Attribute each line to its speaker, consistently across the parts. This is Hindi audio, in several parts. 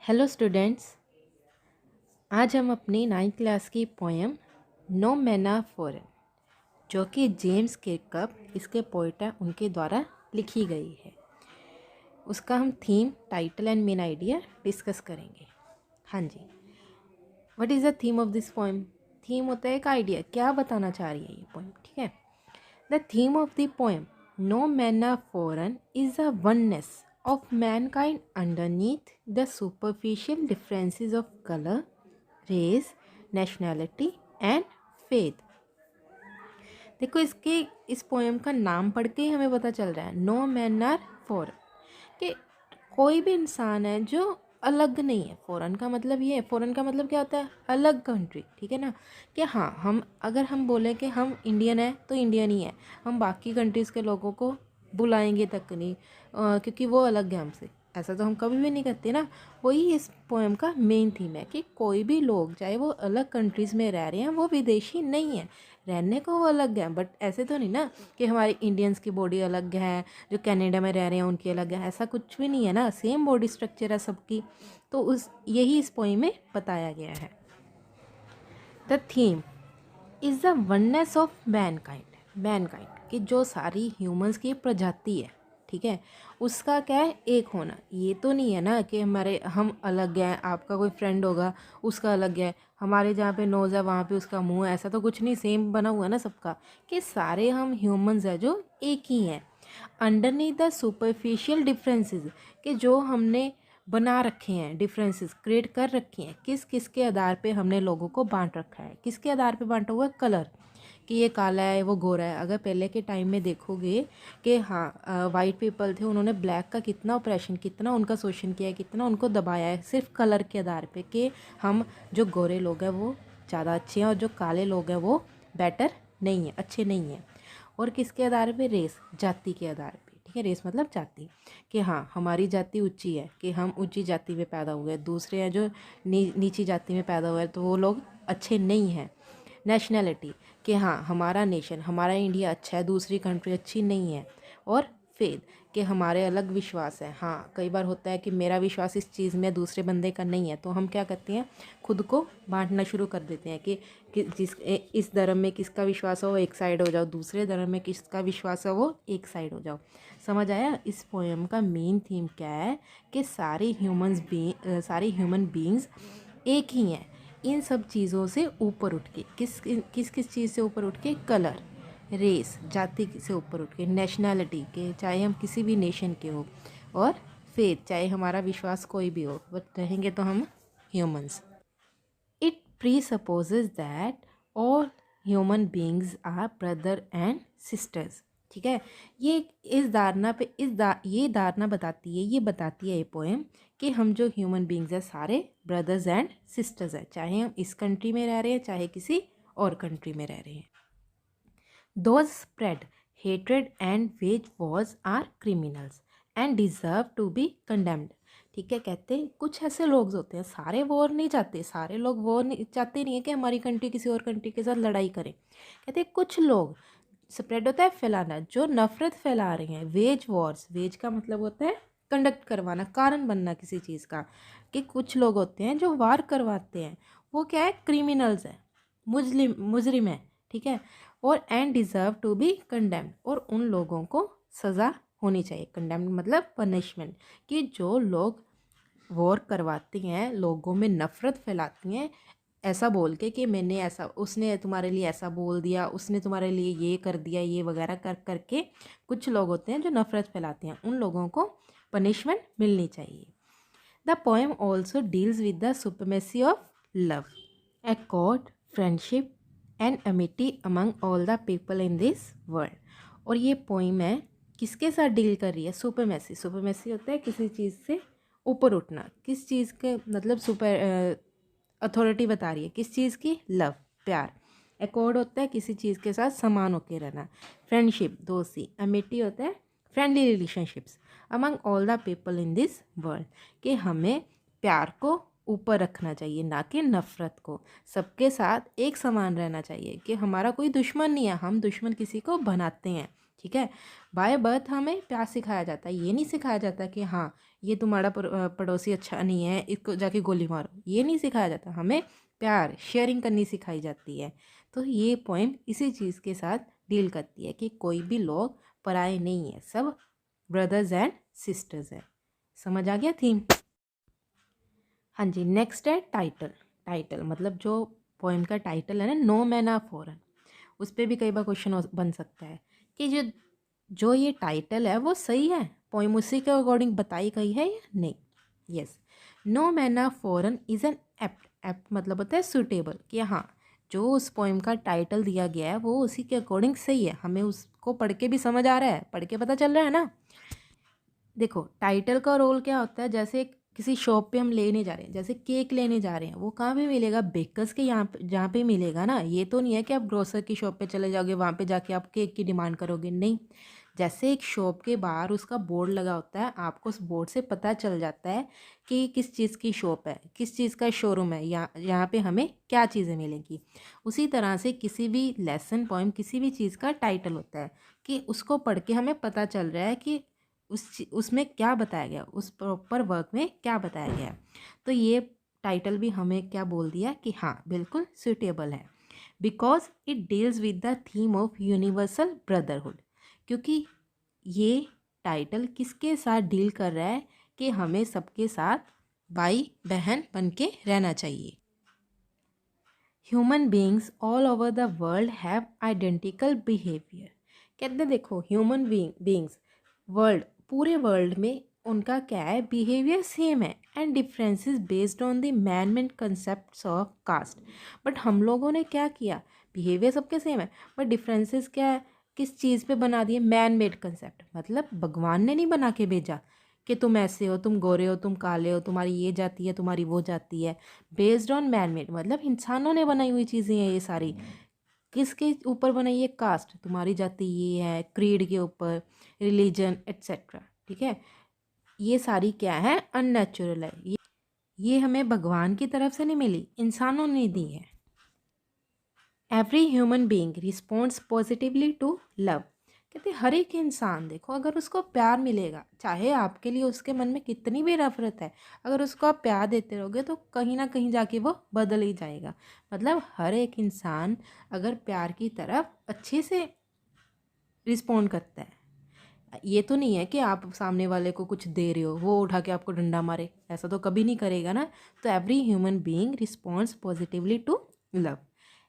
Speaker 1: हेलो स्टूडेंट्स, आज हम अपनी 9th क्लास की पोएम नो मैना फॉरेन, जो कि जेम्स किर्कअप इसके पोइट हैं, उनके द्वारा लिखी गई है, उसका हम theme, title and main idea discuss करेंगे। हाँ जी, what is the theme of this poem? Theme होता है एक आइडिया, क्या बताना चाह रही है ये पोएम, ठीक है। The theme of the poem no men are foreign is the oneness of mankind underneath the superficial differences of color, race, nationality and faith। देखो, इसके इस पोएम का नाम पढ़ के ही हमें पता चल रहा है नो मैन आर फॉरेन, कि कोई भी इंसान है जो अलग नहीं है। फॉरेन का मतलब ये है, फॉरेन का मतलब क्या होता है? अलग कंट्री, ठीक है ना। कि हाँ, हम अगर हम बोलें कि हम इंडियन है तो इंडियन ही है, हम बाकी कंट्रीज़ के लोगों को बुलाएंगे तक नहीं, क्योंकि वो अलग है हमसे, ऐसा तो हम कभी भी नहीं करते ना। वही इस पोएम का मेन थीम है कि कोई भी लोग, चाहे वो अलग कंट्रीज़ में रह रहे हैं, वो विदेशी नहीं है, रहने को वो अलग है, बट ऐसे तो नहीं ना कि हमारे इंडियंस की बॉडी अलग है, जो कनाडा में रह रहे हैं उनकी अलग है, ऐसा कुछ भी नहीं है ना, सेम बॉडी स्ट्रक्चर है सबकी। तो उस यही इस पोएम में बताया गया है। The theme is the oneness of Mankind कि जो सारी ह्यूमंस की प्रजाति है, ठीक है, उसका क्या है? एक होना। ये तो नहीं है ना कि हम अलग हैं, आपका कोई फ्रेंड होगा उसका अलग है, हमारे जहाँ पे नोज़ है वहाँ पे उसका मुंह है, ऐसा तो कुछ नहीं, सेम बना हुआ है ना सबका, कि सारे हम ह्यूमंस हैं जो एक ही हैं। अंडरनीथ द सुपरफिशियल डिफरेंसेस, कि जो हमने बना रखे हैं, डिफरेंसेस क्रिएट कर रखे हैं, किस किस के आधार पे हमने लोगों को बांट रखा है। किसके आधार पे बांटा हुआ है? कलर, कि ये काला है वो गोरा है। अगर पहले के टाइम में देखोगे कि हाँ, वाइट पीपल थे, उन्होंने ब्लैक का कितना ऑपरेशन, कितना उनका शोषण किया है, कितना उनको दबाया है, सिर्फ कलर के आधार पे, कि हम जो गोरे लोग हैं वो ज़्यादा अच्छे हैं और जो काले लोग हैं वो बेटर नहीं है, अच्छे नहीं हैं। और किसके आधार पे? रेस, जाति के आधार पे, ठीक है। रेस मतलब जाति, कि हाँ हमारी जाति ऊंची है, कि हम ऊंची जाति में पैदा हुए, दूसरे हैं जो नीची जाति में पैदा हुए, तो वो लोग अच्छे नहीं हैं। नेशनैलिटी, कि हाँ हमारा नेशन, हमारा इंडिया अच्छा है, दूसरी कंट्री अच्छी नहीं है। और फेथ, कि हमारे अलग विश्वास है। हाँ, कई बार होता है कि मेरा विश्वास इस चीज़ में दूसरे बंदे का नहीं है, तो हम क्या करते हैं, खुद को बांटना शुरू कर देते हैं कि इस धर्म में किसका विश्वास हो वो एक साइड हो जाओ, दूसरे धर्म में किसका विश्वास हो वो एक साइड हो जाओ। समझ आया? इस पोएम का मेन थीम क्या है कि सारे ह्यूमन बींग्स एक ही हैं, इन सब चीज़ों से ऊपर उठ के। किस चीज़ से ऊपर उठ के? कलर, रेस, जाति से ऊपर उठ के, नेशनैलिटी के, चाहे हम किसी भी नेशन के हो, और फेथ, चाहे हमारा विश्वास कोई भी हो, बट रहेंगे तो हम humans. It presupposes that all human beings are brother and sisters, ठीक है। ये इस धारणा पे ये धारणा बताती है, ये बताती है ये पोएम, कि हम जो ह्यूमन बींग्स हैं सारे ब्रदर्स एंड सिस्टर्स हैं, चाहे हम इस कंट्री में रह रहे हैं चाहे किसी और कंट्री में रह रहे हैं। Those spread hatred and wage wars are criminals and deserve to be condemned, ठीक है। कहते हैं कुछ ऐसे लोग होते हैं, सारे वॉर नहीं चाहते, सारे लोग वॉर नहीं चाहते, नहीं है कि हमारी कंट्री किसी और कंट्री के साथ लड़ाई करे। कहते हैं कुछ लोग, स्प्रेड होता है फैलाना, जो नफरत फैला रहे हैं। वेज वॉर्स, वेज का मतलब होता है कंडक्ट करवाना, कारण बनना किसी चीज़ का, कि कुछ लोग होते हैं जो वार करवाते हैं, वो क्या है? क्रिमिनल्स है, मुजरिम है, ठीक है। और and deserve to be condemned, और उन लोगों को सज़ा होनी चाहिए। कंडेम्ड मतलब पनिशमेंट, कि जो लोग वॉर करवाती हैं, लोगों में नफ़रत फैलाती हैं, ऐसा बोल के कि मैंने ऐसा, उसने तुम्हारे लिए ऐसा बोल दिया, उसने तुम्हारे लिए ये कर दिया, ये वगैरह कर करके कुछ लोग होते हैं जो नफ़रत फैलाते हैं, उन लोगों को पनिशमेंट मिलनी चाहिए। The poem also deals with the supremacy of love, accord, friendship and Amity among all the people in this world. और ये पोइम है किसके साथ डील कर रही है? सुपरमेसी। सुपरमेसी होता है किसी चीज़ से ऊपर उठना, किस चीज़ के मतलब सुपर अथॉरिटी बता रही है, किस चीज़ की? लव, प्यार। एकॉर्ड होता है किसी चीज़ के साथ समान होकर रहना। फ्रेंडशिप, दोस्ती। अमिटी होता है friendly relationships among all the people in this world, कि हमें प्यार को ऊपर रखना चाहिए, ना कि नफ़रत को। सबके साथ एक समान रहना चाहिए, कि हमारा कोई दुश्मन नहीं है, हम दुश्मन किसी को बनाते हैं, ठीक है। बाय बर्थ हमें प्यार सिखाया जाता है, ये नहीं सिखाया जाता कि हाँ ये तुम्हारा पड़ोसी अच्छा नहीं है, इसको जाके गोली मारो, ये नहीं सिखाया जाता। हमें प्यार शेयरिंग करनी सिखाई जाती है। तो ये पोएम इसी चीज़ के साथ डील करती है कि कोई भी लोग पराए नहीं है, सब ब्रदर्स एंड सिस्टर्स हैं। समझ आ गया थीम? हाँ जी, नेक्स्ट है टाइटल। टाइटल मतलब जो पोएम का टाइटल है ना, नो मैन आर फॉरेन, उस पर भी कई बार क्वेश्चन बन सकता है कि जो जो ये टाइटल है वो सही है, पोएम उसी के अकॉर्डिंग बताई गई है या नहीं। Yes, no man are foreign is an apt. Apt मतलब होता है सूटेबल, कि हाँ जो उस पोएम का टाइटल दिया गया है वो उसी के अकॉर्डिंग सही है, हमें उसको पढ़ के भी समझ आ रहा है, पढ़ के पता चल रहा है ना। देखो टाइटल का रोल क्या होता है, जैसे किसी शॉप पे हम लेने जा रहे हैं, जैसे केक लेने जा रहे हैं, वो कहाँ पे मिलेगा, बेकर्स के यहाँ पे, जहाँ पे मिलेगा ना। ये तो नहीं है कि आप ग्रोसर की शॉप पे चले जाओगे, वहाँ पे जाके आप केक की डिमांड करोगे, नहीं। जैसे एक शॉप के बाहर उसका बोर्ड लगा होता है, आपको उस बोर्ड से पता चल जाता है कि किस चीज़ की शॉप है, किस चीज़ का शोरूम है, यहाँ पे हमें क्या चीज़ें मिलेंगी। उसी तरह से किसी भी लेसन पोएम, किसी भी चीज़ का टाइटल होता है कि उसको पढ़ के हमें पता चल रहा है कि उसमें क्या बताया गया, उस प्रॉपर वर्क में क्या बताया गया। तो ये टाइटल भी हमें क्या बोल दिया कि हाँ बिल्कुल सूटेबल है, because it deals with the theme of universal brotherhood. क्योंकि ये टाइटल किसके साथ डील कर रहा है कि हमें सबके साथ भाई बहन बन के रहना चाहिए। Human beings all over the world have identical behaviour. कहते देखो ह्यूमन बींग्स वर्ल्ड, पूरे वर्ल्ड में उनका क्या है, बिहेवियर सेम है, and differences based on the man made concept of caste. But हम लोगों ने क्या किया, बिहेवियर सबके सेम है बट डिफरेंसेस क्या है, किस चीज़ पे बना दिए, मैन मेड कंसेप्ट। मतलब भगवान ने नहीं बना के भेजा कि तुम ऐसे हो, तुम गोरे हो, तुम काले हो, तुम्हारी ये जाति है, तुम्हारी वो जाति है। बेस्ड ऑन मैन मेड मतलब इंसानों ने बनाई हुई चीज़ें हैं ये सारी। किसके ऊपर बनाई है, कास्ट, तुम्हारी जाति ये है, क्रीड के ऊपर, रिलीजन एट्सेट्रा। ठीक है, ये सारी क्या है, अननेचुरल है। ये हमें भगवान की तरफ से नहीं मिली, इंसानों ने दी है। Every human being responds positively to love. कहते हर एक इंसान देखो, अगर उसको प्यार मिलेगा, चाहे आपके लिए उसके मन में कितनी भी नफरत है, अगर उसको आप प्यार देते रहोगे तो कहीं ना कहीं जाके वो बदल ही जाएगा। मतलब हर एक इंसान अगर प्यार की तरफ अच्छे से रिस्पॉन्ड करता है, ये तो नहीं है कि आप सामने वाले को कुछ दे रहे हो वो उठा के आपको डंडा मारे, ऐसा तो कभी नहीं करेगा ना। तो every human being responds positively to love.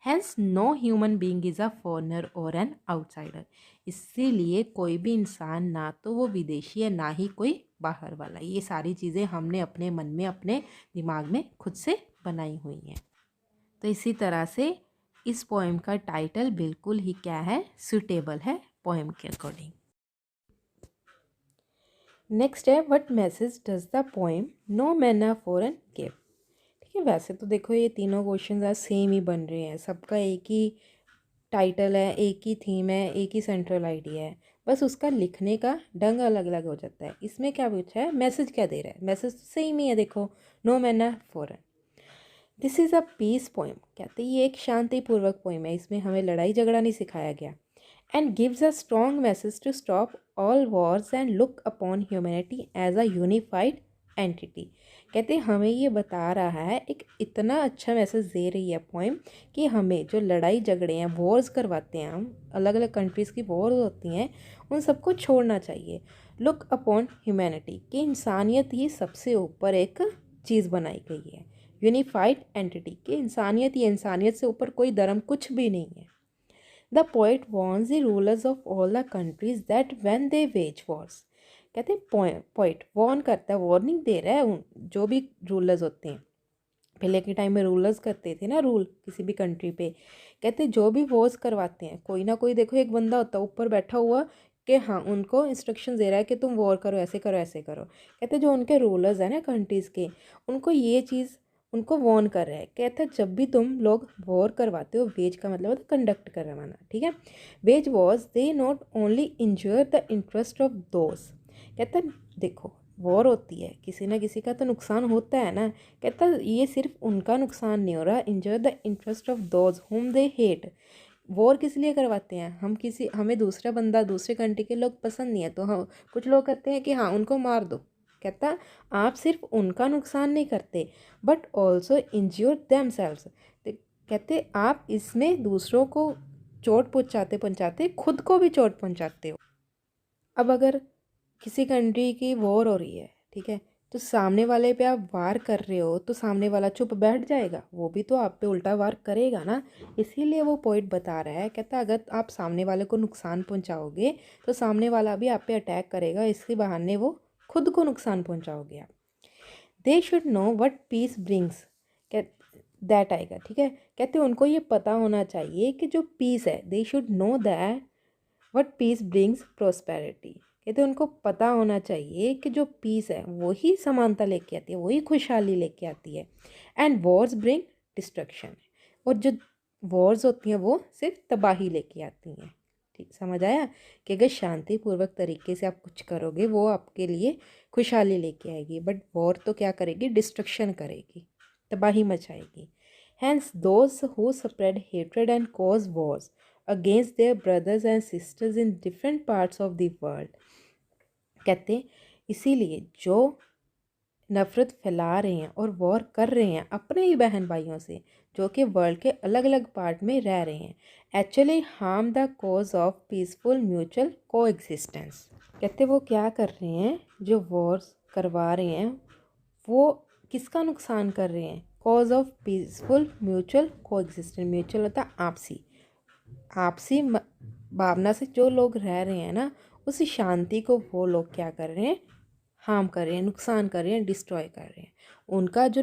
Speaker 1: Hence no human being is a foreigner और एन आउटसाइडर। इसीलिए कोई भी इंसान ना तो वो विदेशी है ना ही कोई बाहर वाला। ये सारी चीज़ें हमने अपने मन में, अपने दिमाग में खुद से बनाई हुई हैं। तो इसी तरह से इस पोएम का टाइटल बिल्कुल ही क्या है, सूटेबल है पोएम के अकॉर्डिंग। नेक्स्ट है, what message does the poem no man are foreign give. ठीक है, वैसे तो देखो ये तीनों क्वेश्चन आज सेम ही बन रहे हैं, सबका एक ही टाइटल है, एक ही थीम है, एक ही सेंट्रल आइडिया है, बस उसका लिखने का ढंग अलग अलग हो जाता है। इसमें क्या पूछा है, मैसेज क्या दे रहा है, मैसेज तो सेम ही है। देखो no man are foreign, this is a peace poem. कहते हैं ये एक शांतिपूर्वक पोएम है, इसमें हमें लड़ाई झगड़ा नहीं सिखाया गया। And gives a strong message to stop all wars and look upon humanity as a unified entity. कहते हमें ये बता रहा है, एक इतना अच्छा मैसेज दे रही है पोएम कि हमें जो लड़ाई झगड़े हैं, वॉर्स करवाते हैं हम, अलग अलग कंट्रीज़ की वॉर्स होती हैं, उन सबको छोड़ना चाहिए। लुक अपॉन ह्यूमैनिटी कि इंसानियत ही सबसे ऊपर एक चीज़ बनाई गई है। यूनिफाइड एंटिटी कि इंसानियत ही, इंसानियत से ऊपर कोई धर्म कुछ भी नहीं है। The poet warns the rulers of all the countries that when they wage wars. कहते हैं पोइट वॉर्न करता है, वार्निंग दे रहा है उन जो भी रूलर्स होते हैं। पहले के टाइम में रूलर्स करते थे ना रूल किसी भी कंट्री पे। कहते जो भी वॉर्स करवाते हैं, कोई ना कोई देखो एक बंदा होता है ऊपर बैठा हुआ कि हाँ उनको इंस्ट्रक्शन दे रहा है कि तुम वॉर करो, ऐसे करो, ऐसे करो। कहते जो उनके रूलर्स हैं ना कंट्रीज़ के, उनको ये चीज़ उनको वॉर्न कर रहा है। कहता है जब भी तुम लोग वॉर करवाते हो, वेज का मतलब होता है कंडक्ट करवाना, ठीक है। Wage wars they not only injure the interest of those. कहता है देखो वॉर होती है, किसी ना किसी का तो नुकसान होता है ना। कहता है ये सिर्फ उनका नुकसान नहीं हो रहा, injure the interest of those हुम दे हेट। वॉर किस लिए करवाते हैं हम, हमें दूसरा बंदा, दूसरे कंट्री के लोग पसंद नहीं है तो हम कुछ लोग कहते हैं कि हाँ उनको मार दो। कहता आप सिर्फ उनका नुकसान नहीं करते बट ऑल्सो इंज्योर देमसेल्व्स। कहते आप इसमें दूसरों को चोट पहुंचाते खुद को भी चोट पहुंचाते हो। अब अगर किसी कंट्री की वॉर हो रही है, ठीक है, तो सामने वाले पे आप वार कर रहे हो तो सामने वाला चुप बैठ जाएगा? वो भी तो आप पे उल्टा वार करेगा ना। इसीलिए वो पॉइंट बता रहा है, कहता अगर आप सामने वाले को नुकसान पहुंचाओगे तो सामने वाला भी आप पे अटैक करेगा, इसके बहाने वो खुद को नुकसान पहुंचाओगे आप। They should know what peace brings that आएगा, ठीक है। कहते उनको ये पता होना चाहिए कि जो पीस है, they should know that what peace brings prosperity. कहते उनको पता होना चाहिए कि जो पीस है वही समानता लेके आती है, वही खुशहाली लेके आती है। एंड वॉर्स ब्रिंग डिस्ट्रक्शन, और जो वॉर्स होती हैं वो सिर्फ तबाही लेके आती हैं। ठीक समझ आया कि अगर शांतिपूर्वक तरीके से आप कुछ करोगे वो आपके लिए खुशहाली लेके आएगी, बट वॉर तो क्या करेगी? डिस्ट्रक्शन करेगी, तबाही मचाएगी। Hence those who spread hatred and cause wars against their brothers and sisters in different parts of the world। कहते इसीलिए जो नफ़रत फैला रहे हैं और वॉर कर रहे हैं अपने ही बहन भाइयों से जो कि वर्ल्ड के अलग अलग पार्ट में रह रहे हैं, actually harm the cause of peaceful mutual को एग्जिस्टेंस। कहते वो क्या कर रहे हैं, जो वॉर्स करवा रहे हैं वो किसका नुकसान कर रहे हैं? कॉज ऑफ पीसफुल म्यूचुअल को एग्जिस्टेंस। म्यूचुअल होता है आपसी, आपसी भावना से जो लोग रह रहे हैं ना, उस शांति को वो लोग क्या कर रहे हैं? हार्म कर रहे हैं, नुकसान कर रहे हैं, डिस्ट्रॉय कर रहे हैं। उनका जो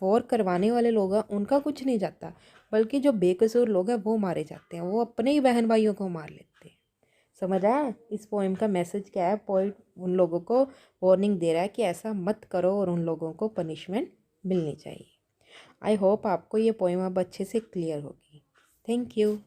Speaker 1: वॉर करवाने वाले लोग हैं उनका कुछ नहीं जाता, बल्कि जो बेकसूर लोग हैं वो मारे जाते हैं, वो अपने ही बहन भाइयों को मार लेते हैं। समझ आया इस पोएम का मैसेज क्या है? पोइट उन लोगों को वार्निंग दे रहा है कि ऐसा मत करो और उन लोगों को पनिशमेंट मिलनी चाहिए। आई होप आपको ये पोएम अब अच्छे से क्लियर होगी। Thank you.